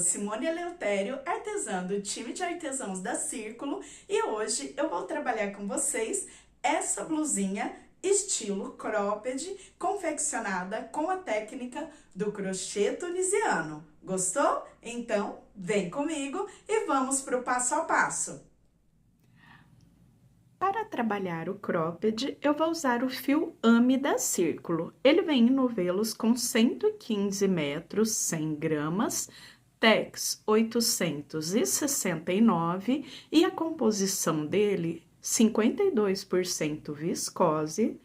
Simone Eleutério, artesã do time de artesãos da Círculo, e hoje eu vou trabalhar com vocês essa blusinha estilo cropped, confeccionada com a técnica do crochê tunisiano. Gostou? Então, vem comigo e vamos para o passo a passo. Para trabalhar o cropped, eu vou usar o fio AME da Círculo. Ele vem em novelos com 115 metros, 100 gramas, Tex 869 e a composição dele 52% viscose,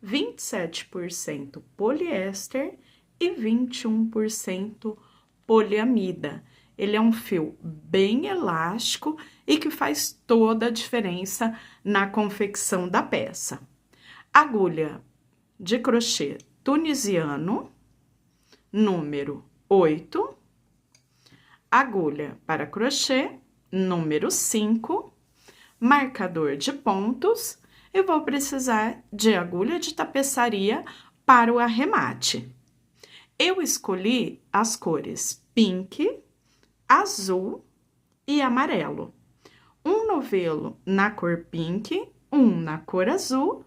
27% poliéster e 21% poliamida. Ele é um fio bem elástico e que faz toda a diferença na confecção da peça. Agulha de crochê tunisiano, número 8. Agulha para crochê, número 5. Marcador de pontos. Eu vou precisar de agulha de tapeçaria para o arremate. Eu escolhi as cores pink, azul e amarelo. Um novelo na cor pink, um na cor azul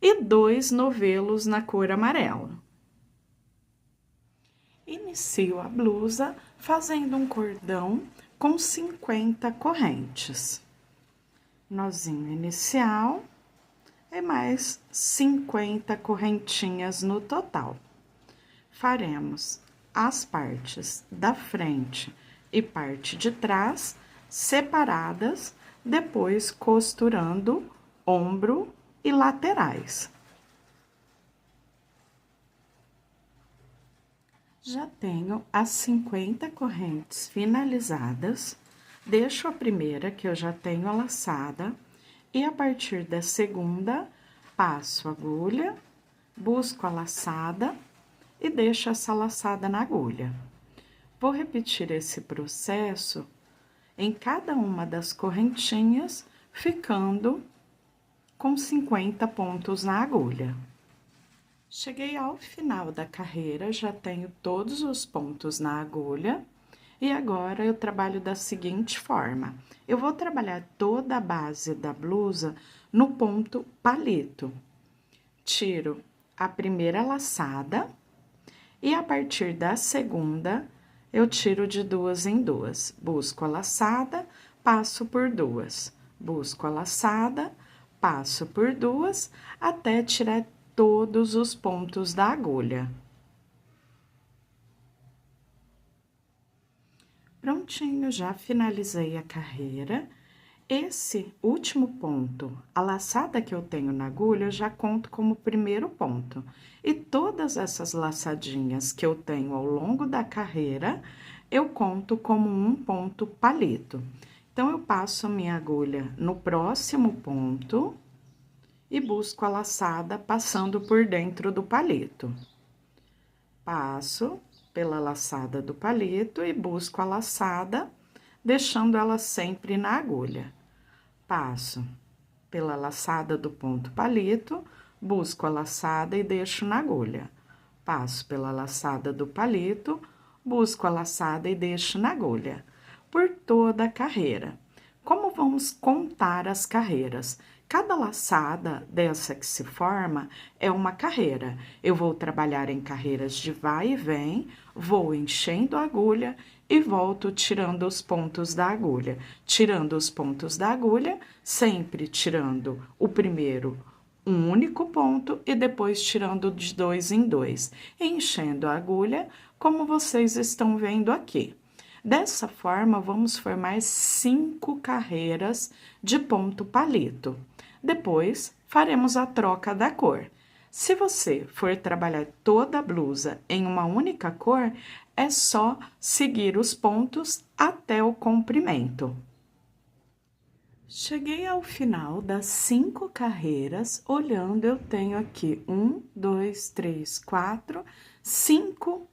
e 2 novelos na cor amarela. Inicio a blusa fazendo um cordão com 50 correntes. Nozinho inicial e mais 50 correntinhas no total. Faremos as partes da frente e parte de trás separadas, depois costurando ombro e laterais. Já tenho as 50 correntes finalizadas, deixo a primeira que eu já tenho laçada e a partir da segunda passo a agulha, busco a laçada e deixo essa laçada na agulha. Vou repetir esse processo em cada uma das correntinhas, ficando com 50 pontos na agulha. Cheguei ao final da carreira, já tenho todos os pontos na agulha, e agora eu trabalho da seguinte forma. Eu vou trabalhar toda a base da blusa no ponto palito. Tiro a primeira laçada, e a partir da segunda, eu tiro de 2 em 2. Busco a laçada, passo por 2. Busco a laçada, passo por 2, até tirar todos os pontos da agulha. Prontinho, já finalizei a carreira. Esse último ponto, a laçada que eu tenho na agulha, eu já conto como primeiro ponto. E todas essas laçadinhas que eu tenho ao longo da carreira, eu conto como um ponto palito. Então, eu passo a minha agulha no próximo ponto e busco a laçada passando por dentro do palito. Passo pela laçada do palito e busco a laçada, deixando ela sempre na agulha. Passo pela laçada do ponto palito, busco a laçada e deixo na agulha. Passo pela laçada do palito, busco a laçada e deixo na agulha. Por toda a carreira. Como vamos contar as carreiras? Cada laçada dessa que se forma é uma carreira. Eu vou trabalhar em carreiras de vai e vem, vou enchendo a agulha e volto tirando os pontos da agulha. Tirando os pontos da agulha, sempre tirando o primeiro um único ponto e depois tirando de 2 em 2, enchendo a agulha, como vocês estão vendo aqui. Dessa forma, vamos formar 5 carreiras de ponto palito. Depois, faremos a troca da cor. Se você for trabalhar toda a blusa em uma única cor, é só seguir os pontos até o comprimento. Cheguei ao final das 5 carreiras, olhando, eu tenho aqui 1, 2, 3, 4, 5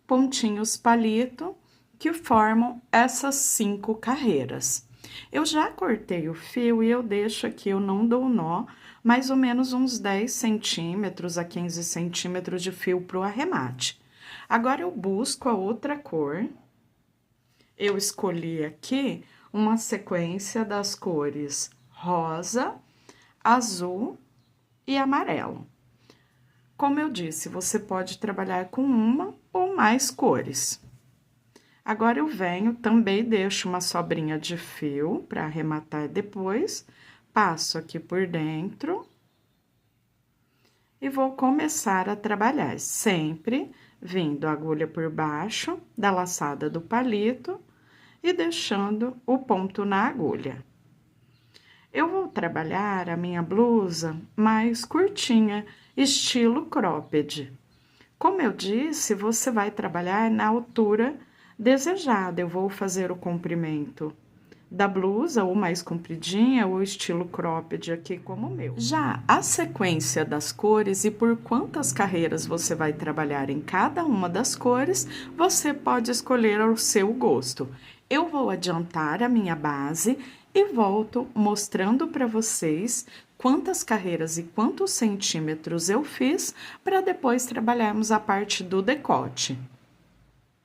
pontinhos palito que formam essas 5 carreiras. Eu já cortei o fio e eu deixo aqui, eu não dou nó, mais ou menos uns 10 centímetros a 15 centímetros de fio pro arremate. Agora, eu busco a outra cor Eu escolhi aqui uma sequência das cores rosa, azul e amarelo. Como eu disse, você pode trabalhar com uma ou mais cores. Agora, eu venho, também deixo uma sobrinha de fio para arrematar depois, passo aqui por dentro e vou começar a trabalhar, sempre vindo a agulha por baixo da laçada do palito e deixando o ponto na agulha. Eu vou trabalhar a minha blusa mais curtinha, estilo cropped. Como eu disse, você vai trabalhar na altura desejada. Eu vou fazer o comprimento da blusa, ou mais compridinha, ou estilo cropped aqui como o meu. Já a sequência das cores e por quantas carreiras você vai trabalhar em cada uma das cores, você pode escolher ao seu gosto. Eu vou adiantar a minha base e volto mostrando para vocês quantas carreiras e quantos centímetros eu fiz, para depois trabalharmos a parte do decote.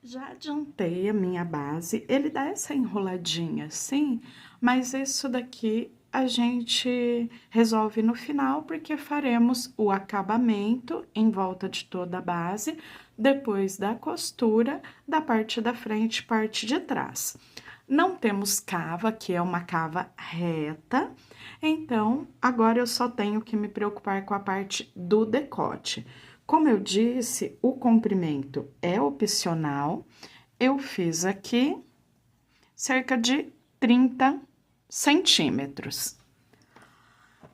Já adiantei a minha base, ele dá essa enroladinha assim, mas isso daqui a gente resolve no final, porque faremos o acabamento em volta de toda a base, depois da costura da parte da frente e parte de trás. Não temos cava, que é uma cava reta, então agora eu só tenho que me preocupar com a parte do decote. Como eu disse, o comprimento é opcional. Eu fiz aqui cerca de 30 centímetros.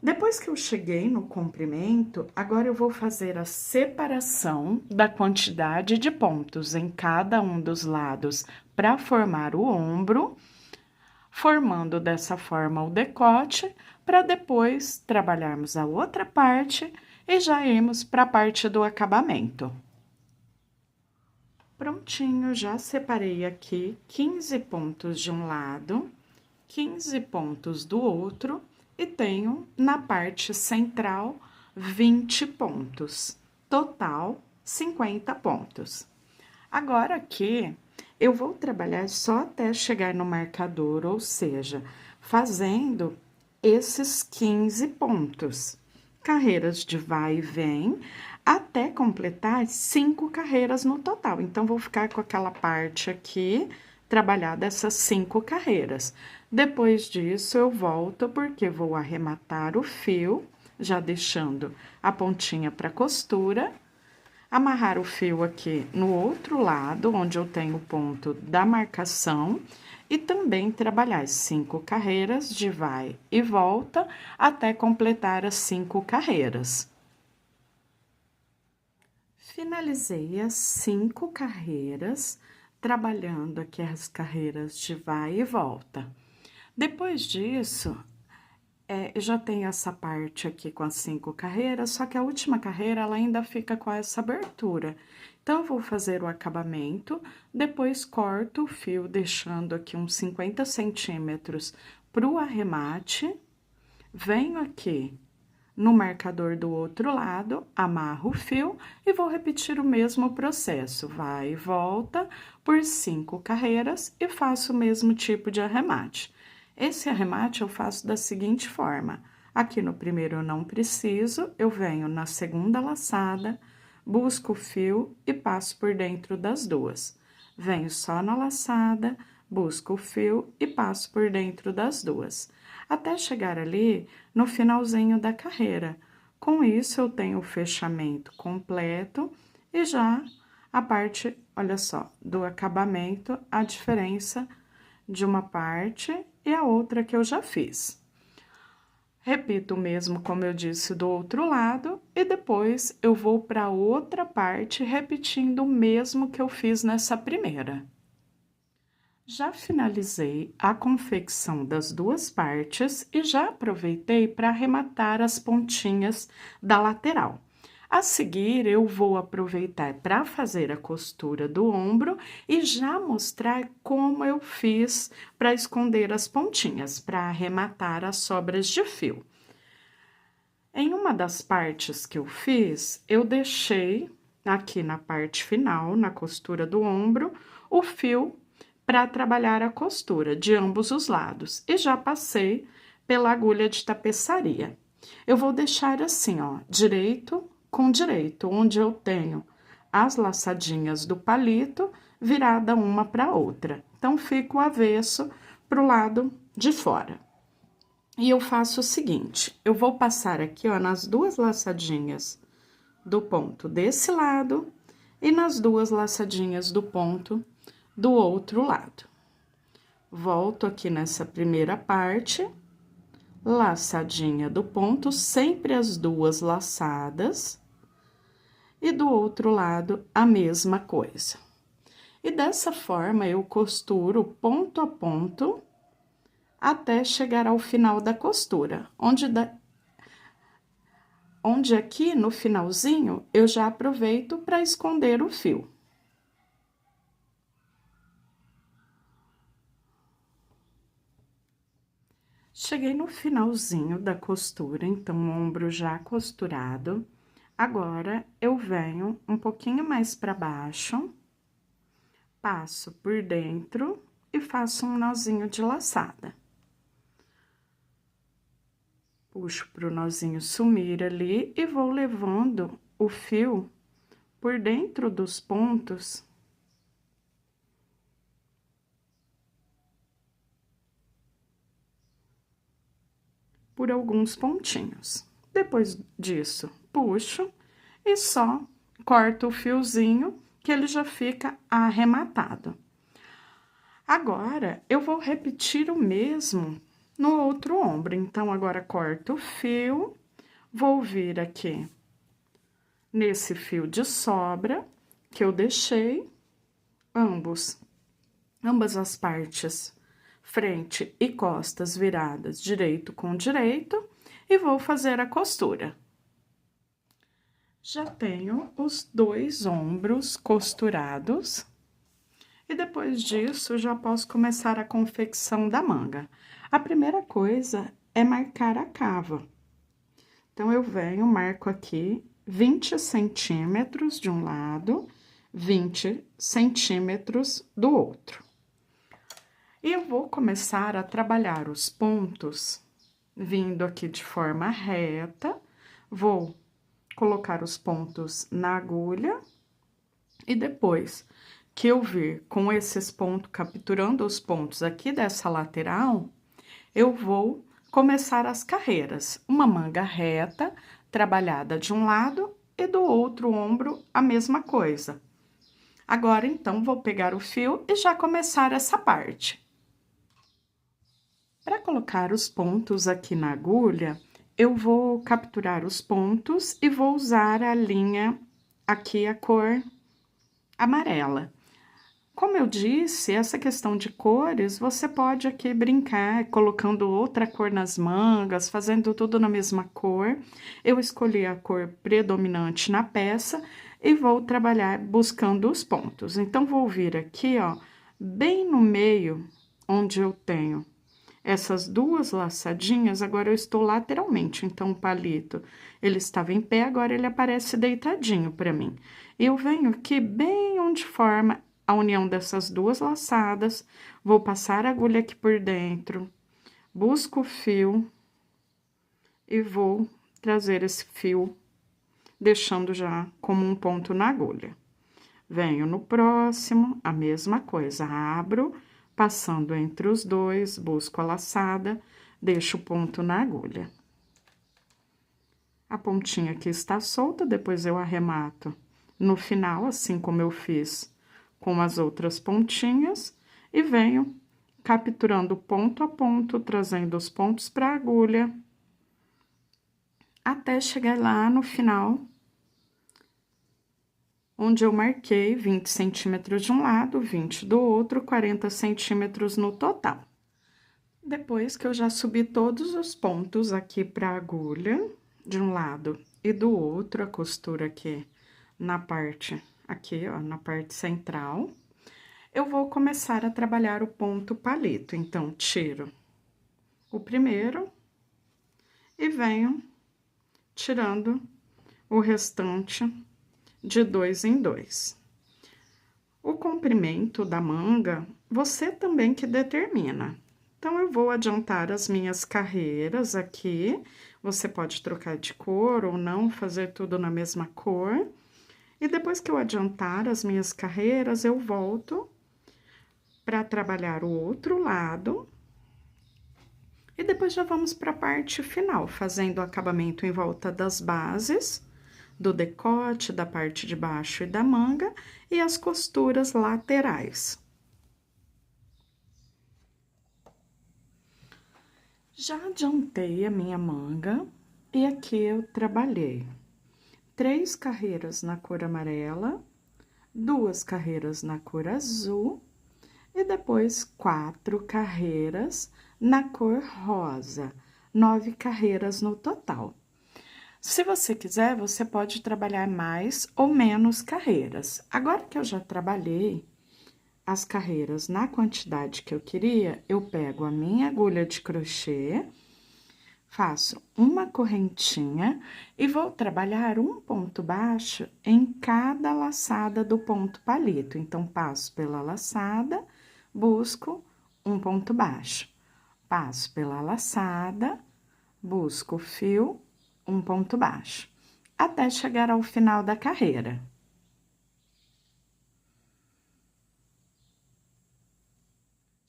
Depois que eu cheguei no comprimento, agora eu vou fazer a separação da quantidade de pontos em cada um dos lados para formar o ombro, formando dessa forma o decote, para depois trabalharmos a outra parte e já irmos para a parte do acabamento. Prontinho, já separei aqui 15 pontos de um lado, 15 pontos do outro e tenho na parte central 20 pontos. Total, 50 pontos. Agora aqui, eu vou trabalhar só até chegar no marcador, ou seja, fazendo esses 15 pontos. Carreiras de vai e vem, até completar 5 carreiras no total. Então, vou ficar com aquela parte aqui, trabalhar dessas 5 carreiras. Depois disso, eu volto, porque vou arrematar o fio, já deixando a pontinha para costura, amarrar o fio aqui no outro lado, onde eu tenho o ponto da marcação, e também trabalhar 5 carreiras de vai e volta até completar as 5 carreiras. Finalizei as 5 carreiras, trabalhando aqui as carreiras de vai e volta. Depois disso, eu já tenho essa parte aqui com as 5 carreiras, só que a última carreira, ela ainda fica com essa abertura. Então, eu vou fazer o acabamento, depois corto o fio, deixando aqui uns 50 centímetros pro arremate. Venho aqui no marcador do outro lado, amarro o fio e vou repetir o mesmo processo. Vai e volta por 5 carreiras e faço o mesmo tipo de arremate. Esse arremate eu faço da seguinte forma: aqui no primeiro eu não preciso, eu venho na segunda laçada, busco o fio e passo por dentro das duas. Venho só na laçada, busco o fio e passo por dentro das duas, até chegar ali no finalzinho da carreira. Com isso, eu tenho o fechamento completo e já a parte, olha só, do acabamento, a diferença de uma parte e a outra que eu já fiz. Repito o mesmo, como eu disse, do outro lado, e depois eu vou para outra parte, repetindo o mesmo que eu fiz nessa primeira. Já finalizei a confecção das duas partes e já aproveitei para arrematar as pontinhas da lateral. A seguir, eu vou aproveitar para fazer a costura do ombro e já mostrar como eu fiz para esconder as pontinhas, para arrematar as sobras de fio. Em uma das partes que eu fiz, eu deixei aqui na parte final, na costura do ombro, o fio para trabalhar a costura de ambos os lados. E já passei pela agulha de tapeçaria. Eu vou deixar assim, ó, direito com direito, onde eu tenho as laçadinhas do palito virada uma para outra. Então, fica o avesso pro lado de fora. E eu faço o seguinte, eu vou passar aqui, ó, nas duas laçadinhas do ponto desse lado e nas duas laçadinhas do ponto do outro lado. Volto aqui nessa primeira parte, laçadinha do ponto, sempre as duas laçadas, e do outro lado a mesma coisa. E dessa forma eu costuro ponto a ponto até chegar ao final da costura, onde aqui no finalzinho eu já aproveito para esconder o fio. Cheguei no finalzinho da costura, então o ombro já costurado. Agora, eu venho um pouquinho mais para baixo, passo por dentro e faço um nozinho de laçada. Puxo pro nozinho sumir ali e vou levando o fio por dentro dos pontos. Por alguns pontinhos. Depois disso, puxo e só corto o fiozinho que ele já fica arrematado. Agora, eu vou repetir o mesmo no outro ombro. Então, agora, corto o fio, vou vir aqui nesse fio de sobra que eu deixei, ambas as partes, frente e costas viradas direito com direito, e vou fazer a costura. Já tenho os dois ombros costurados, e depois disso, já posso começar a confecção da manga. A primeira coisa é marcar a cava. Então, eu venho, marco aqui 20 centímetros de um lado, 20 centímetros do outro. E eu vou começar a trabalhar os pontos, vindo aqui de forma reta, vou colocar os pontos na agulha, e depois que eu vir com esses pontos, capturando os pontos aqui dessa lateral, eu vou começar as carreiras. Uma manga reta, trabalhada de um lado, e do outro ombro a mesma coisa. Agora, então, vou pegar o fio e já começar essa parte. Para colocar os pontos aqui na agulha, eu vou capturar os pontos e vou usar a linha aqui, a cor amarela. Como eu disse, essa questão de cores, você pode aqui brincar, colocando outra cor nas mangas, fazendo tudo na mesma cor. Eu escolhi a cor predominante na peça e vou trabalhar buscando os pontos. Então, vou vir aqui, ó, bem no meio, onde eu tenho essas duas laçadinhas, agora eu estou lateralmente, então o palito, ele estava em pé, agora ele aparece deitadinho para mim. Eu venho aqui bem onde forma a união dessas duas laçadas, vou passar a agulha aqui por dentro, busco o fio e vou trazer esse fio, deixando já como um ponto na agulha. Venho no próximo, a mesma coisa, abro, passando entre os dois, busco a laçada, deixo o ponto na agulha. A pontinha aqui está solta, depois eu arremato no final, assim como eu fiz com as outras pontinhas, e venho capturando ponto a ponto, trazendo os pontos para a agulha, até chegar lá no final, onde eu marquei 20 centímetros de um lado, 20 do outro, 40 centímetros no total. Depois que eu já subi todos os pontos aqui para a agulha, de um lado e do outro, a costura aqui na parte, aqui, ó, na parte central, eu vou começar a trabalhar o ponto palito. Então, tiro o primeiro e venho tirando o restante de 2 em 2. O comprimento da manga você também que determina. Então, eu vou adiantar as minhas carreiras aqui. Você pode trocar de cor ou não, fazer tudo na mesma cor. E depois que eu adiantar as minhas carreiras, eu volto para trabalhar o outro lado. E depois já vamos para a parte final, fazendo o acabamento em volta das bases, do decote, da parte de baixo e da manga, e as costuras laterais. Já adiantei a minha manga e aqui eu trabalhei 3 carreiras na cor amarela, 2 carreiras na cor azul e depois 4 carreiras na cor rosa, 9 carreiras no total. Se você quiser, você pode trabalhar mais ou menos carreiras. Agora que eu já trabalhei as carreiras na quantidade que eu queria, eu pego a minha agulha de crochê, faço uma correntinha e vou trabalhar um ponto baixo em cada laçada do ponto palito. Então, passo pela laçada, busco um ponto baixo. Passo pela laçada, busco o fio, um ponto baixo, até chegar ao final da carreira.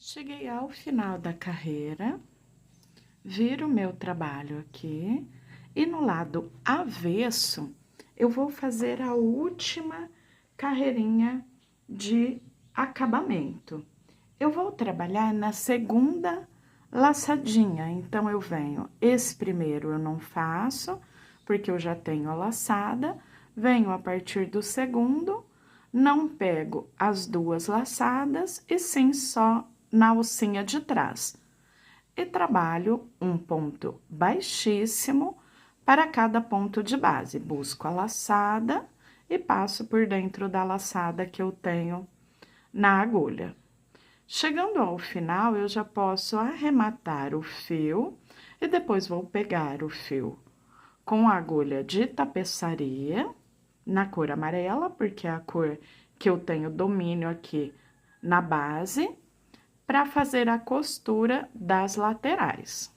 Cheguei ao final da carreira, viro o meu trabalho aqui e no lado avesso eu vou fazer a última carreirinha de acabamento. Eu vou trabalhar na segunda laçadinha, então eu venho, esse primeiro eu não faço, porque eu já tenho a laçada, venho a partir do segundo, não pego as 2 laçadas, e sim só na alcinha de trás. E trabalho um ponto baixíssimo para cada ponto de base. Busco a laçada e passo por dentro da laçada que eu tenho na agulha. Chegando ao final, eu já posso arrematar o fio e depois vou pegar o fio com a agulha de tapeçaria, na cor amarela, porque é a cor que eu tenho domínio aqui na base, para fazer a costura das laterais.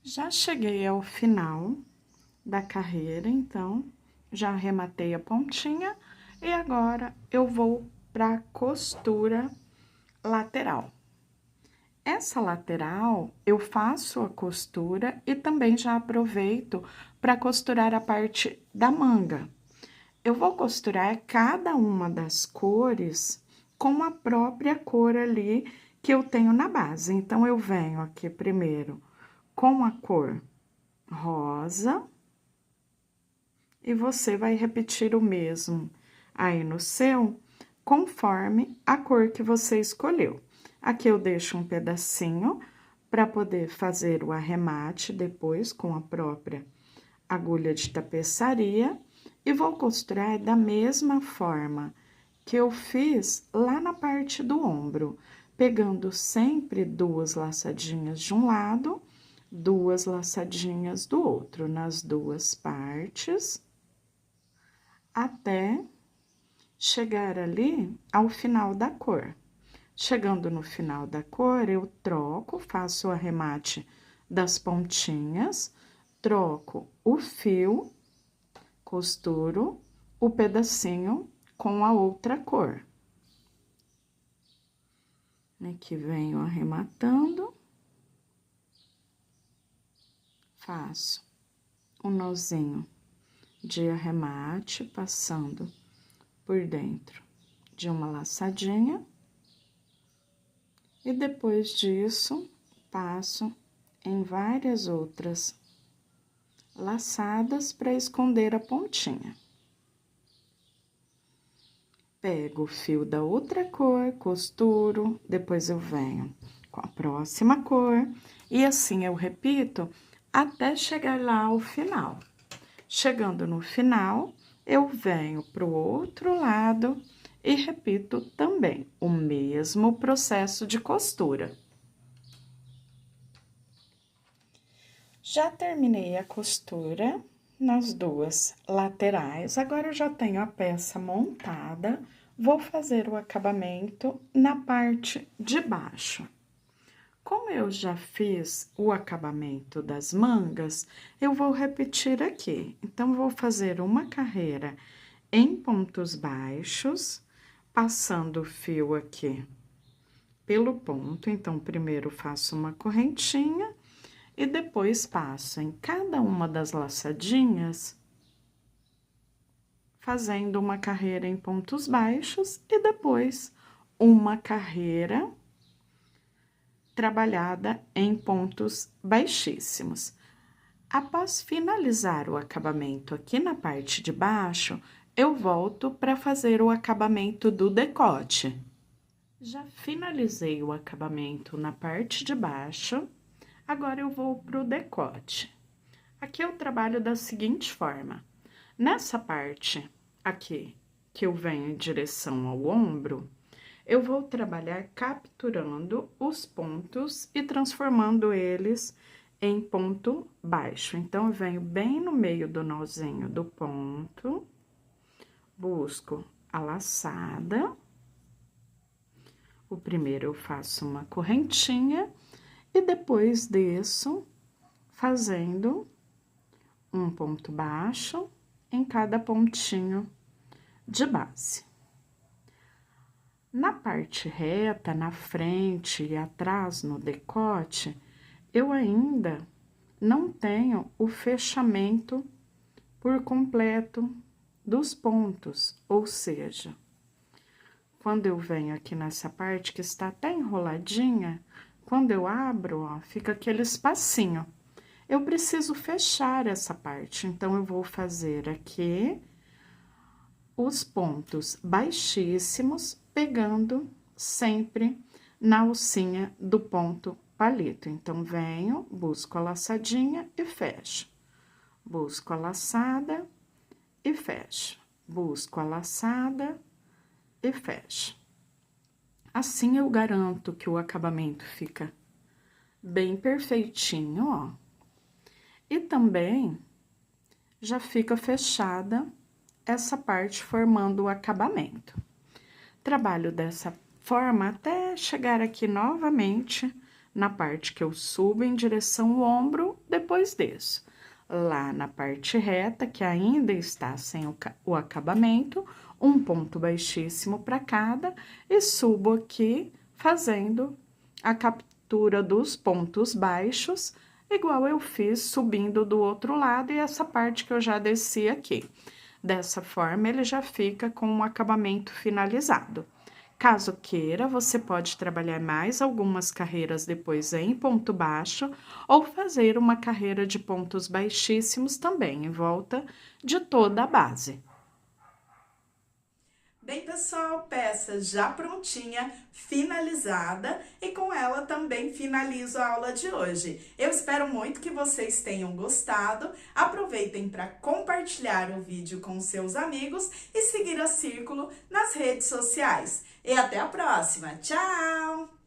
Já cheguei ao final da carreira, então, já arrematei a pontinha e agora eu vou para a costura lateral. Essa lateral, eu faço a costura e também já aproveito para costurar a parte da manga. Eu vou costurar cada uma das cores com a própria cor ali que eu tenho na base. Então, eu venho aqui primeiro com a cor rosa e você vai repetir o mesmo aí no seu, conforme a cor que você escolheu. Aqui eu deixo um pedacinho para poder fazer o arremate depois com a própria agulha de tapeçaria e vou costurar da mesma forma que eu fiz lá na parte do ombro, pegando sempre 2 laçadinhas de um lado, 2 laçadinhas do outro, nas 2 partes, até chegar ali ao final da cor. Chegando no final da cor, eu troco, faço o arremate das pontinhas, troco o fio, costuro o pedacinho com a outra cor. Aqui venho arrematando, faço um nozinho de arremate, passando por dentro de uma laçadinha. E depois disso, passo em várias outras laçadas para esconder a pontinha. Pego o fio da outra cor, costuro, depois eu venho com a próxima cor, e assim eu repito até chegar lá ao final. Chegando no final, eu venho pro outro lado e repito também o mesmo processo de costura. Já terminei a costura nas duas laterais. Agora eu já tenho a peça montada, vou fazer o acabamento na parte de baixo. Como eu já fiz o acabamento das mangas, eu vou repetir aqui. Então, vou fazer uma carreira em pontos baixos, passando o fio aqui pelo ponto. Então, primeiro faço uma correntinha e depois passo em cada uma das laçadinhas, fazendo uma carreira em pontos baixos e depois uma carreira trabalhada em pontos baixíssimos. Após finalizar o acabamento aqui na parte de baixo, eu volto para fazer o acabamento do decote. Já finalizei o acabamento na parte de baixo, agora eu vou para o decote. Aqui eu trabalho da seguinte forma: nessa parte aqui, que eu venho em direção ao ombro, eu vou trabalhar capturando os pontos e transformando eles em ponto baixo. Então, eu venho bem no meio do nozinho do ponto, busco a laçada. O primeiro eu faço uma correntinha e depois desço fazendo um ponto baixo em cada pontinho de base. Na parte reta, na frente e atrás no decote, eu ainda não tenho o fechamento por completo dos pontos, ou seja, quando eu venho aqui nessa parte que está até enroladinha, quando eu abro, ó, fica aquele espacinho. Eu preciso fechar essa parte, então, eu vou fazer aqui os pontos baixíssimos, pegando sempre na alcinha do ponto palito. Então, venho, busco a laçadinha e fecho. Busco a laçada e fecho. Busco a laçada e fecho. Assim, eu garanto que o acabamento fica bem perfeitinho, ó. E também já fica fechada essa parte formando o acabamento. Trabalho dessa forma até chegar aqui novamente na parte que eu subo em direção ao ombro, depois desço. Lá na parte reta, que ainda está sem o acabamento, um ponto baixíssimo para cada, e subo aqui fazendo a captura dos pontos baixos, igual eu fiz subindo do outro lado, e essa parte que eu já desci aqui. Dessa forma, ele já fica com um acabamento finalizado. Caso queira, você pode trabalhar mais algumas carreiras depois em ponto baixo, ou fazer uma carreira de pontos baixíssimos também, em volta de toda a base. Bem, pessoal, peça já prontinha, finalizada, e com ela também finalizo a aula de hoje. Eu espero muito que vocês tenham gostado. Aproveitem para compartilhar o vídeo com seus amigos e seguir a Círculo nas redes sociais. E até a próxima. Tchau!